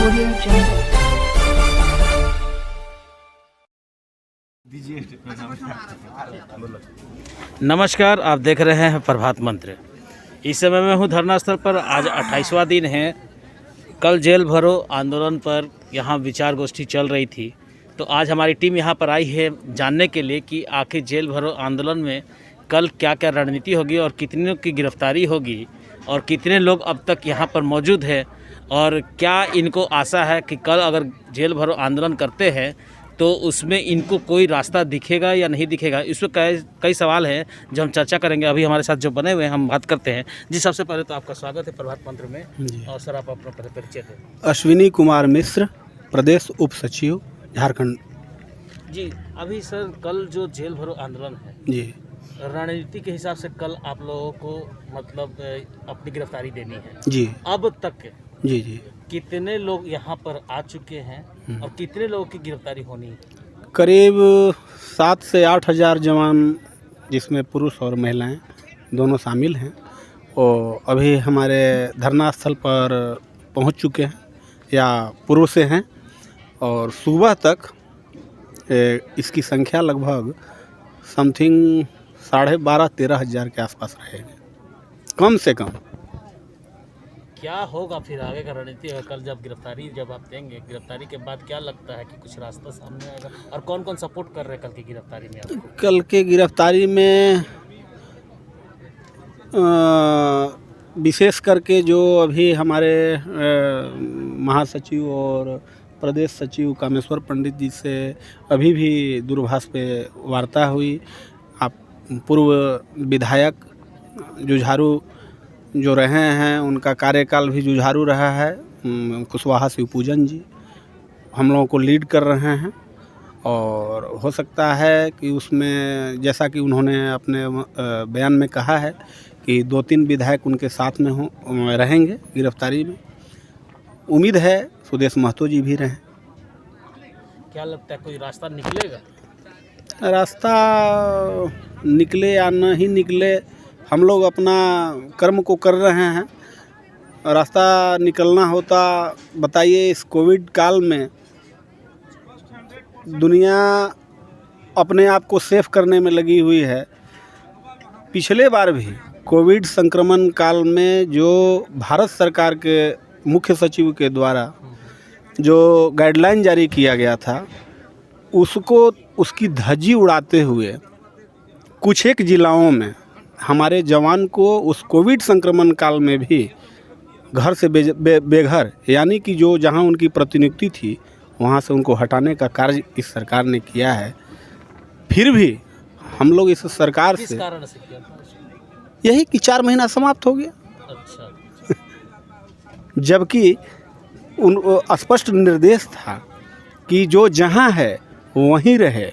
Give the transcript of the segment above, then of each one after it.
Audio Jungle. नमस्कार, आप देख रहे हैं प्रभात मंत्र। इस समय मैं हूं धरना स्थल पर। आज 28वां दिन है। कल जेल भरो आंदोलन पर यहां विचार गोष्ठी चल रही थी, तो आज हमारी टीम यहां पर आई है जानने के लिए कि आखिर जेल भरो आंदोलन में कल क्या क्या रणनीति होगी और कितनों की गिरफ्तारी होगी और कितने लोग अब तक यहां पर मौजूद हैं, और क्या इनको आशा है कि कल अगर जेल भरो आंदोलन करते हैं तो उसमें इनको कोई रास्ता दिखेगा या नहीं दिखेगा। इस पर कई सवाल हैं जो हम चर्चा करेंगे। अभी हमारे साथ जो बने हुए हैं हम बात करते हैं। जी, सबसे पहले तो आपका स्वागत है प्रभात मंत्र में। और सर, आप अपना परिचय दें। अश्विनी कुमार मिश्र, प्रदेश उप सचिव, झारखंड। जी, अभी सर कल जो जेल भरो आंदोलन है, जी रणनीति के हिसाब से कल आप लोगों को मतलब अपनी गिरफ्तारी देनी है। जी अब तक जी जी कितने लोग यहाँ पर आ चुके हैं और कितने लोगों की गिरफ्तारी होनी है? करीब 7 से 8 हज़ार जवान, जिसमें पुरुष और महिलाएं दोनों शामिल हैं, और अभी हमारे धरना स्थल पर पहुंच चुके हैं या पूर्व से हैं, और सुबह तक इसकी संख्या लगभग समथिंग 12,500-13 हज़ार के आसपास रहेगी, कम से कम। क्या होगा फिर आगे का रणनीति है? कल जब आप देंगे, गिरफ्तारी के बाद क्या लगता है कि कुछ रास्ता सामने आएगा? और कौन कौन सपोर्ट कर रहे हैं कल की गिरफ्तारी में आपको? कल के गिरफ्तारी में विशेष करके जो अभी हमारे महासचिव और प्रदेश सचिव कामेश्वर पंडित जी से अभी भी दूरभाष पे वार्ता हुई। आप पूर्व विधायक जुझारू जो रहे हैं, उनका कार्यकाल भी जुझारू रहा है। कुशवाहा शिवपूजन जी हम लोगों को लीड कर रहे हैं, और हो सकता है कि उसमें जैसा कि उन्होंने अपने बयान में कहा है कि 2-3 विधायक उनके साथ में रहेंगे गिरफ्तारी में। उम्मीद है सुदेश महतो जी भी रहें। क्या लगता है कोई रास्ता निकलेगा? रास्ता निकले या नहीं निकले, हम लोग अपना कर्म को कर रहे हैं। रास्ता निकलना होता, बताइए, इस कोविड काल में दुनिया अपने आप को सेफ करने में लगी हुई है। पिछले बार भी कोविड संक्रमण काल में जो भारत सरकार के मुख्य सचिव के द्वारा जो गाइडलाइन जारी किया गया था, उसकी धज्जी उड़ाते हुए कुछ एक जिलाओं में हमारे जवान को उस कोविड संक्रमण काल में भी घर से बेघर, यानी कि जो जहां उनकी प्रतिनियुक्ति थी वहां से उनको हटाने का कार्य इस सरकार ने किया है। फिर भी हम लोग इस सरकार से कारण से किया था? यही कि 4 महीना समाप्त हो गया। अच्छा। जबकि उन स्पष्ट निर्देश था कि जो जहां है वहीं रहे,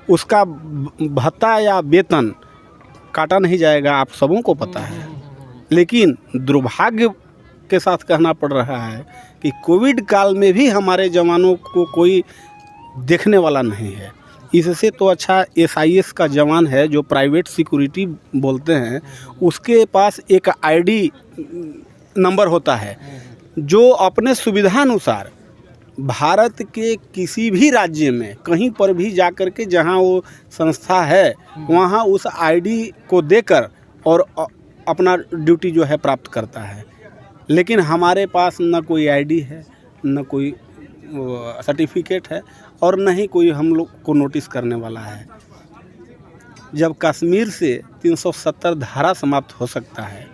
उसका भत्ता या वेतन काटा नहीं जाएगा, आप सबों को पता है। लेकिन दुर्भाग्य के साथ कहना पड़ रहा है कि कोविड काल में भी हमारे जवानों को कोई देखने वाला नहीं है। इससे तो अच्छा SIS का जवान है जो प्राइवेट सिक्योरिटी बोलते हैं, उसके पास एक ID नंबर होता है जो अपने सुविधानुसार भारत के किसी भी राज्य में कहीं पर भी जाकर के जहां वो संस्था है वहां उस ID को देकर और अपना ड्यूटी जो है प्राप्त करता है। लेकिन हमारे पास न कोई ID है, न कोई सर्टिफिकेट है, और न ही कोई हम लोग को नोटिस करने वाला है। जब कश्मीर से 370 धारा समाप्त हो सकता है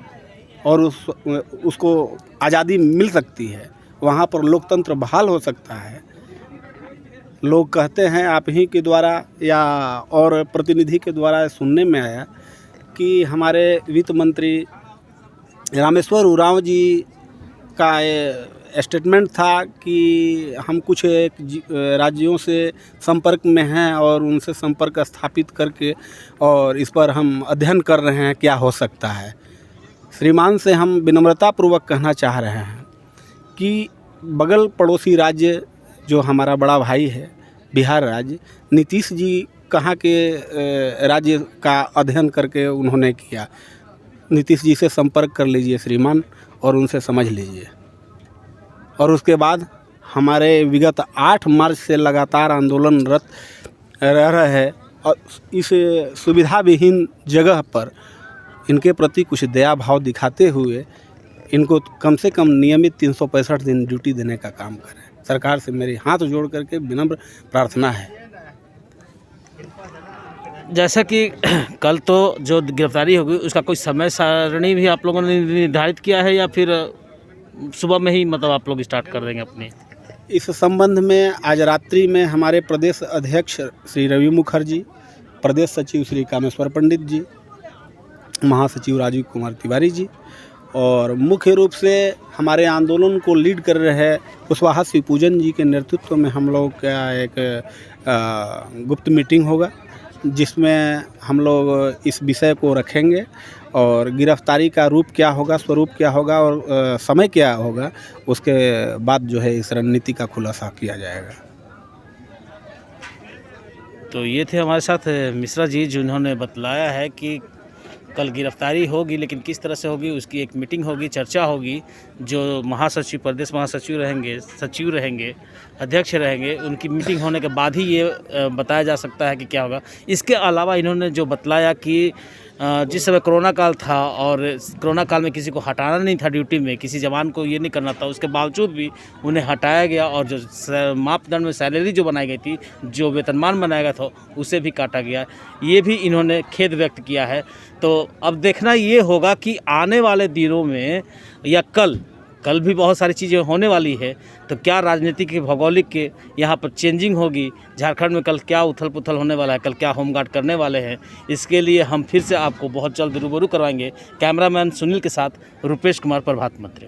और उसको आज़ादी मिल सकती है, वहाँ पर लोकतंत्र बहाल हो सकता है। लोग कहते हैं, आप ही के द्वारा या और प्रतिनिधि के द्वारा सुनने में आया कि हमारे वित्त मंत्री रामेश्वर उरांव जी का स्टेटमेंट था कि हम कुछ राज्यों से संपर्क में हैं और उनसे संपर्क स्थापित करके और इस पर हम अध्ययन कर रहे हैं क्या हो सकता है। श्रीमान से हम विनम्रतापूर्वक कहना चाह रहे हैं कि बगल पड़ोसी राज्य जो हमारा बड़ा भाई है बिहार राज्य, नीतीश जी कहाँ के राज्य का अध्ययन करके उन्होंने किया। नीतीश जी से संपर्क कर लीजिए श्रीमान और उनसे समझ लीजिए, और उसके बाद हमारे विगत 8 मार्च से लगातार आंदोलनरत रह रहे हैं और इस सुविधा विहीन जगह पर इनके प्रति कुछ दया भाव दिखाते हुए इनको कम से कम नियमित 365 दिन ड्यूटी देने का काम करें। सरकार से मेरी हाथ जोड़ करके विनम्र प्रार्थना है। जैसा कि कल तो जो गिरफ्तारी होगी उसका कोई समय सारणी भी आप लोगों ने निर्धारित किया है या फिर सुबह में ही मतलब आप लोग स्टार्ट कर देंगे अपने? इस संबंध में आज रात्रि में हमारे प्रदेश अध्यक्ष श्री रवि मुखर्जी, प्रदेश सचिव श्री कामेश्वर पंडित जी, महासचिव राजीव कुमार तिवारी जी और मुख्य रूप से हमारे आंदोलन को लीड कर रहे कुशवाहा शिव पूजन जी के नेतृत्व में हम लोग का एक गुप्त मीटिंग होगा जिसमें हम लोग इस विषय को रखेंगे और गिरफ्तारी का रूप क्या होगा, स्वरूप क्या होगा और समय क्या होगा, उसके बाद जो है इस रणनीति का खुलासा किया जाएगा। तो ये थे हमारे साथ मिश्रा जी जिन्होंने बतलाया है कि कल गिरफ्तारी होगी लेकिन किस तरह से होगी उसकी एक मीटिंग होगी, चर्चा होगी। जो महासचिव, प्रदेश महासचिव रहेंगे, सचिव रहेंगे, अध्यक्ष रहेंगे, उनकी मीटिंग होने के बाद ही ये बताया जा सकता है कि क्या होगा। इसके अलावा इन्होंने जो बतलाया कि जिस समय कोरोना काल था और कोरोना काल में किसी को हटाना नहीं था ड्यूटी में, किसी जवान को ये नहीं करना था, उसके बावजूद भी उन्हें हटाया गया और जो मापदंड में सैलरी जो बनाई गई थी, जो वेतनमान बनाया गया था, उसे भी काटा गया। ये भी इन्होंने खेद व्यक्त किया है। तो अब देखना ये होगा कि आने वाले दिनों में या कल भी बहुत सारी चीज़ें होने वाली है, तो क्या राजनीतिक भौगोलिक के यहाँ पर चेंजिंग होगी, झारखंड में कल क्या उथल पुथल होने वाला है, कल क्या होमगार्ड करने वाले हैं, इसके लिए हम फिर से आपको बहुत जल्द रूबरू करवाएंगे। कैमरामैन सुनील के साथ रुपेश कुमार, प्रभात मंत्र।